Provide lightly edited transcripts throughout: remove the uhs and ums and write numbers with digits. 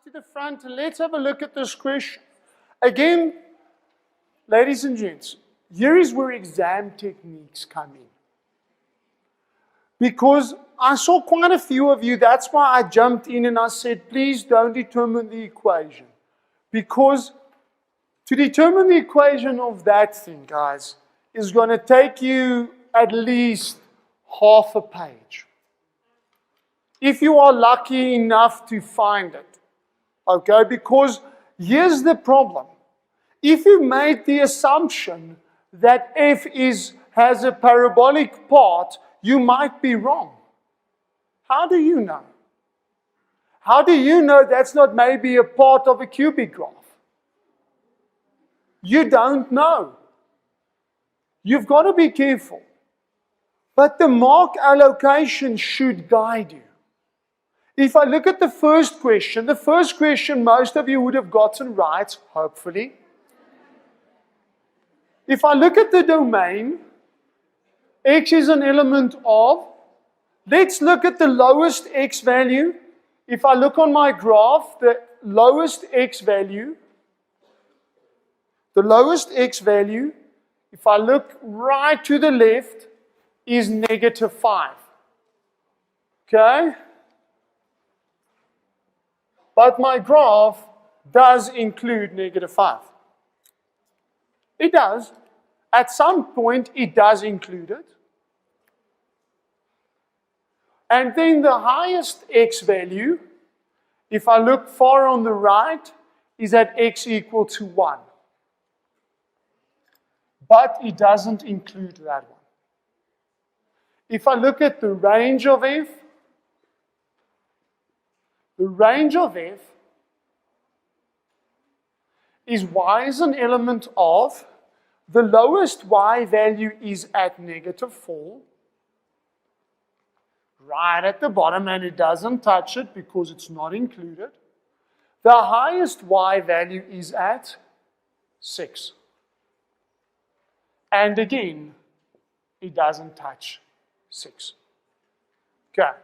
to the front and let's have a look at this question. Again, ladies and gents, here is where exam techniques come in. Because I saw quite a few of you, that's why I jumped in and I said, please don't determine the equation. Because to determine the equation of that thing, guys, is going to take you at least half a page. If you are lucky enough to find it. Okay, because here's the problem. If you made the assumption that f has a parabolic part, you might be wrong. How do you know? How do you know that's not maybe a part of a cubic graph? You don't know. You've got to be careful. But the mark allocation should guide you. If I look at the first question most of you would have gotten right, hopefully. If I look at the domain, x is an element of, let's look at the lowest x value. If I look on my graph, the lowest x value, if I look right to the left, is -5. Okay? But my graph does include -5. It does. At some point, it does include it. And then the highest x value, if I look far on the right, is at x equal to 1. But it doesn't include that one. If I look at the range of f, the range of f is y is an element of, the lowest y value is at -4, right at the bottom, and it doesn't touch it because it's not included. The highest y value is at 6. And again, it doesn't touch 6. Okay.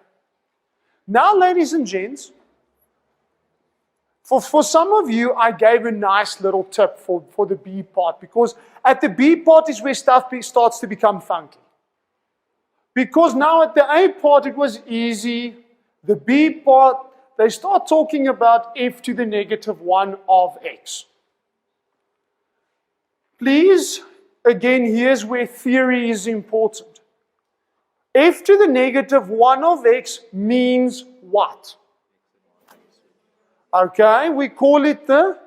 Now, ladies and gents, for some of you, I gave a nice little tip for the B part, because at the B part is where stuff starts to become funky. Because now at the A part, it was easy. The B part, they start talking about f to the -1 of x. Please, again, here's where theory is important. F to the -1 of x means what? Okay, we call it the,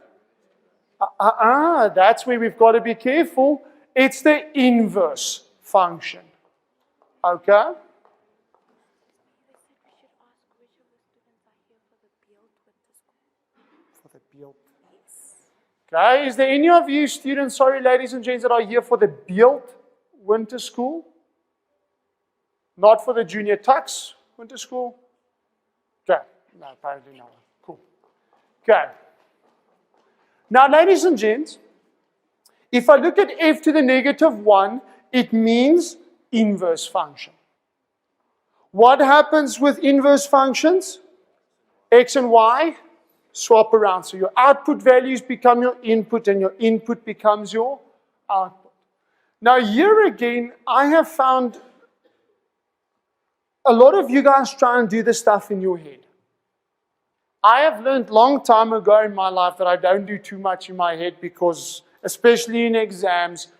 that's where we've got to be careful. It's the inverse function. Okay? For the build. Okay, is there any of you students, sorry ladies and gents, that are here for the build winter school? Not for the junior tux winter school? Okay, no, apparently not. Cool. Okay. Now, ladies and gents, if I look at f to the -1, it means inverse function. What happens with inverse functions? X and y swap around. So your output values become your input, and your input becomes your output. Now, here again, I have found a lot of you guys try and do this stuff in your head. I have learned long time ago in my life that I don't do too much in my head, because, especially in exams,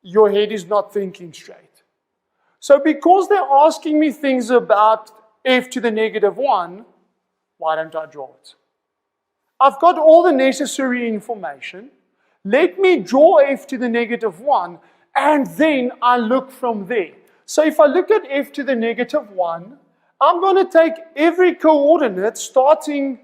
your head is not thinking straight. So because they're asking me things about f to the -1, why don't I draw it? I've got all the necessary information. Let me draw f to the -1, and then I look from there. So if I look at f to the -1, I'm going to take every coordinate starting,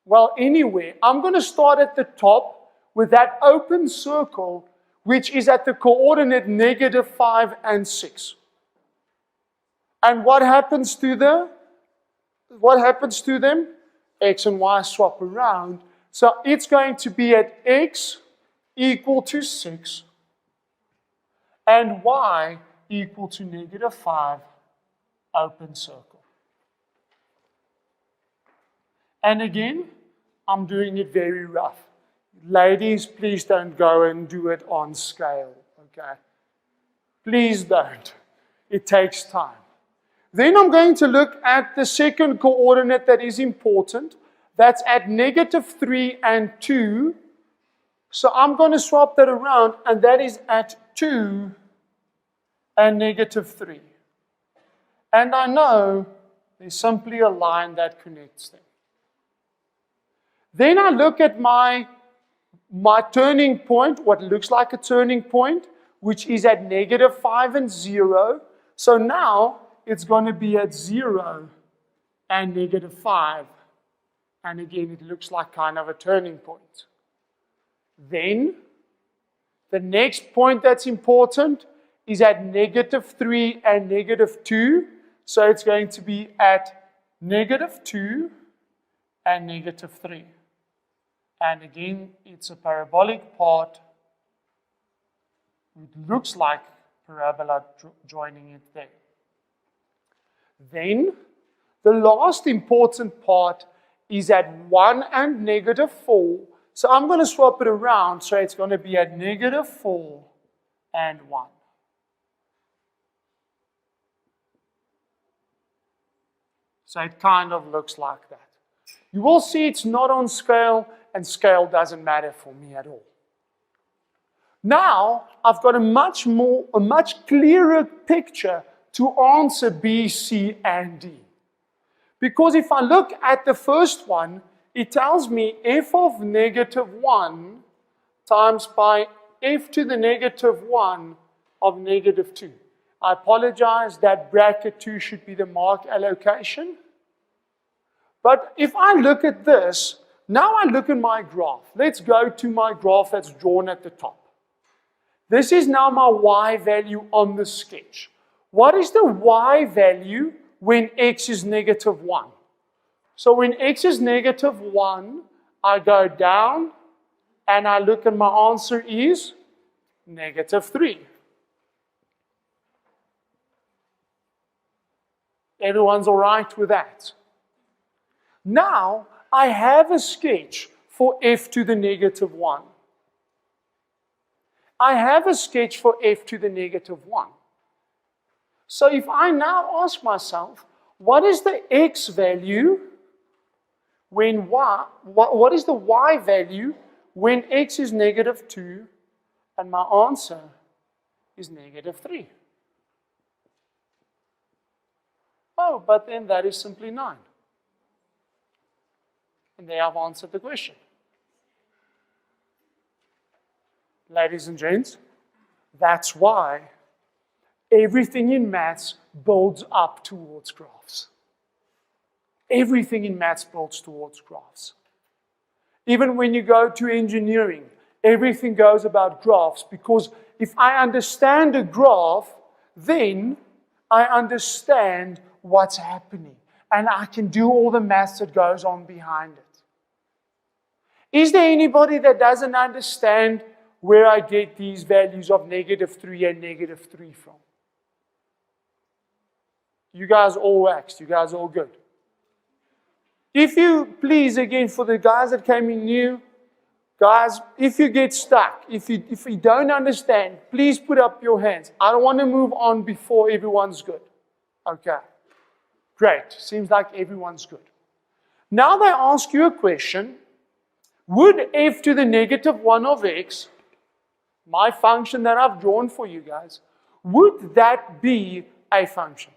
well, anywhere. I'm going to start at the top with that open circle, which is at the coordinate -5 and 6. And what happens to them? X and y swap around. So it's going to be at x equal to 6 and y equal to -5, open circle. And again, I'm doing it very rough. Ladies, please don't go and do it on scale, okay? Please don't. It takes time. Then I'm going to look at the second coordinate that is important. That's at -3 and 2. So I'm going to swap that around, and that is at 2 and -3. And I know there's simply a line that connects them. Then I look at my turning point, what looks like a turning point, which is at -5 and 0. So now it's going to be at 0 and -5. And again, it looks like kind of a turning point. Then, the next point that's important is at -3 and -2. So it's going to be at -2 and -3. And again, it's a parabolic part. It looks like parabola joining it there. Then, the last important part is at 1 and -4. So I'm going to swap it around, so it's going to be at -4 and 1. So it kind of looks like that. You will see it's not on scale, and scale doesn't matter for me at all. Now, I've got a much clearer picture to answer B, C, and D. Because if I look at the first one, it tells me f of -1 times by f to the -1 of -2. I apologize, that bracket 2 should be the mark allocation. But if I look at this, now I look at my graph. Let's go to my graph that's drawn at the top. This is now my y value on the sketch. What is the y value when x is -1? So when x is -1, I go down and I look and my answer is -3. Everyone's all right with that? Now, I have a sketch for f to the -1. I have a sketch for f to the -1. So if I now ask myself, what is the x value when y, what is the y value when x is -2? And my answer is -3. Oh, but then that is simply 9. And there I've answered the question. Ladies and gents, that's why everything in maths builds up towards graphs. Everything in maths builds towards graphs. Even when you go to engineering, everything goes about graphs, because if I understand a graph, then I understand what's happening, and I can do all the maths that goes on behind it. Is there anybody that doesn't understand where I get these values of -3 and -3 from? You guys all waxed. You guys all good. If you, please, again, for the guys that came in new, guys, if you get stuck, if you don't understand, please put up your hands. I don't want to move on before everyone's good. Okay. Great. Seems like everyone's good. Now they ask you a question. Would f to the -1 of x, my function that I've drawn for you guys, would that be a function?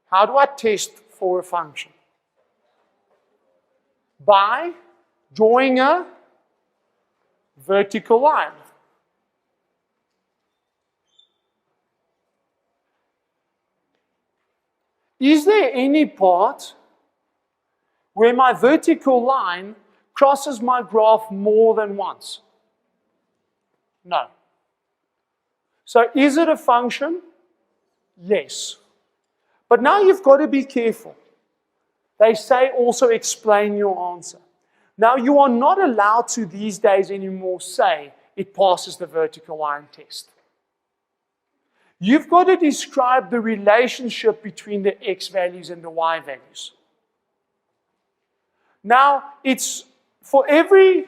How do I test for a function? By drawing a vertical line. Is there any part where my vertical line crosses my graph more than once? No. So is it a function? Yes. But now you've got to be careful. They say also explain your answer. Now you are not allowed to these days anymore say it passes the vertical line test. You've got to describe the relationship between the x values and the y values. Now, it's for every,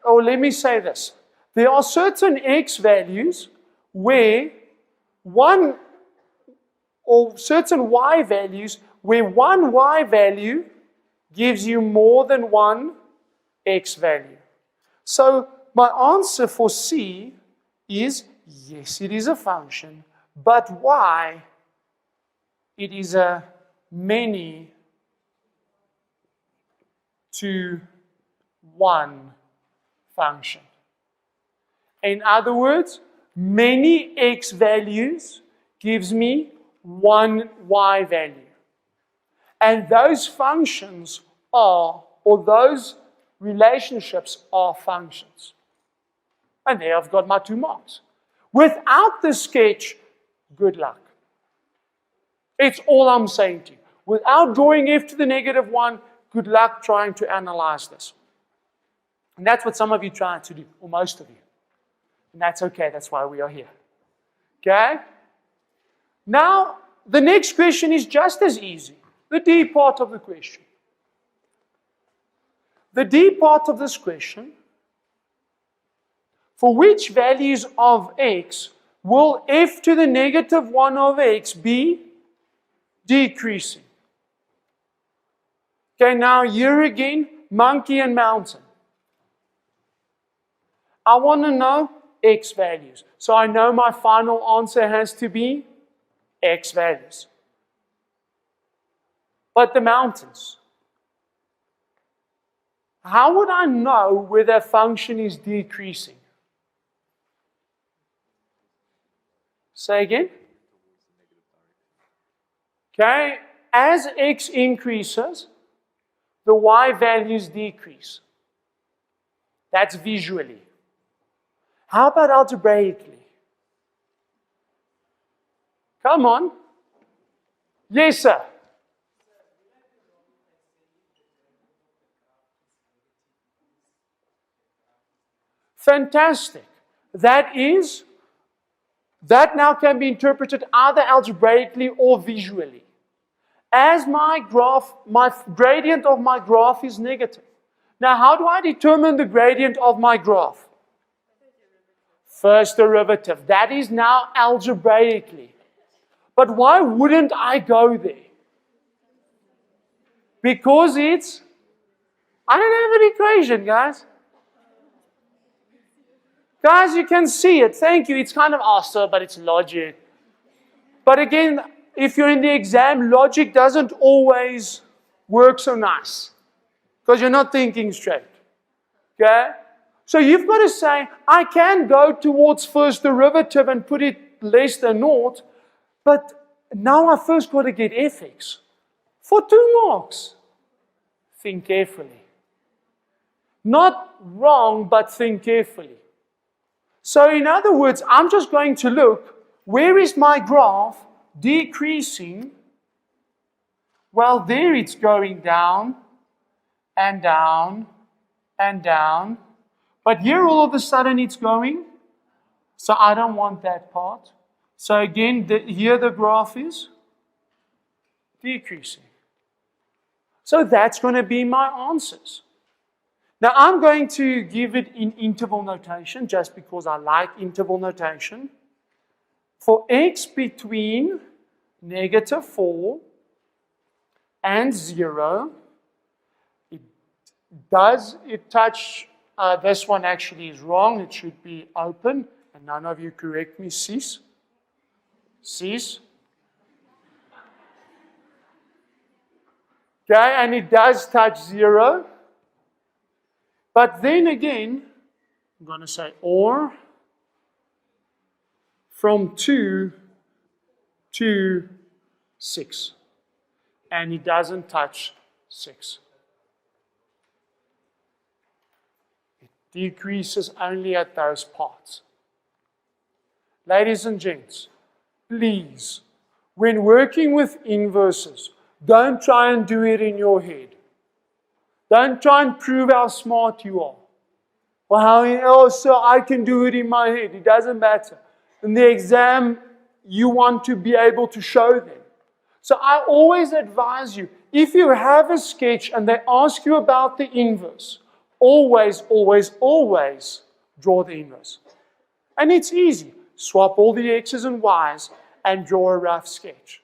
or let me say this, there are certain x values where one, or certain y values where one y value gives you more than one x value. So my answer for C is yes, it is a function, but y, it is a many to one function. In other words, many x values gives me one y value. And those functions are, or those relationships are functions. And there I've got my 2 marks. Without the sketch, good luck. It's all I'm saying to you. Without drawing f to the negative 1, good luck trying to analyze this. And that's what some of you try to do, or most of you. And that's okay, that's why we are here. Okay? Now, the next question is just as easy. The D part of the question. The D part of this question, for which values of x will f to the negative 1 of x be decreasing? Okay, now here again, monkey and mountain. I want to know x values. So I know my final answer has to be x values. But the mountains, how would I know whether a function is decreasing? Say again. Okay, as x increases, the y values decrease. That's visually. How about algebraically? Come on. Yes, sir. Fantastic. That now can be interpreted either algebraically or visually. As my gradient of my graph is negative. Now, how do I determine the gradient of my graph? First derivative. That is now algebraically. But why wouldn't I go there? Because I don't have an equation, guys. Guys, you can see it. Thank you. It's kind of awesome, but it's logic. But again, if you're in the exam, logic doesn't always work so nice. Because you're not thinking straight. Okay? So you've got to say, I can go towards first derivative and put it less than naught, but now I first got to get fx. For 2 marks. Think carefully. Not wrong, but think carefully. So in other words, I'm just going to look, where is my graph decreasing? Well, there it's going down and down and down. But here all of a sudden it's going. So I don't want that part. So again, here the graph is decreasing. So that's going to be my answers. Now I'm going to give it in interval notation just because I like interval notation. For x between negative 4 and 0, it touch, this one actually is wrong, it should be open, and none of you correct me, cease. Cease. Okay, and it does touch 0. But then again, I'm going to say or from 2 to 6. And it doesn't touch 6. It decreases only at those parts. Ladies and gents, please, when working with inverses, don't try and do it in your head. Don't try and prove how smart you are. Or so I can do it in my head. It doesn't matter. In the exam, you want to be able to show them. So I always advise you, if you have a sketch and they ask you about the inverse, always, always, always draw the inverse. And it's easy. Swap all the x's and y's and draw a rough sketch.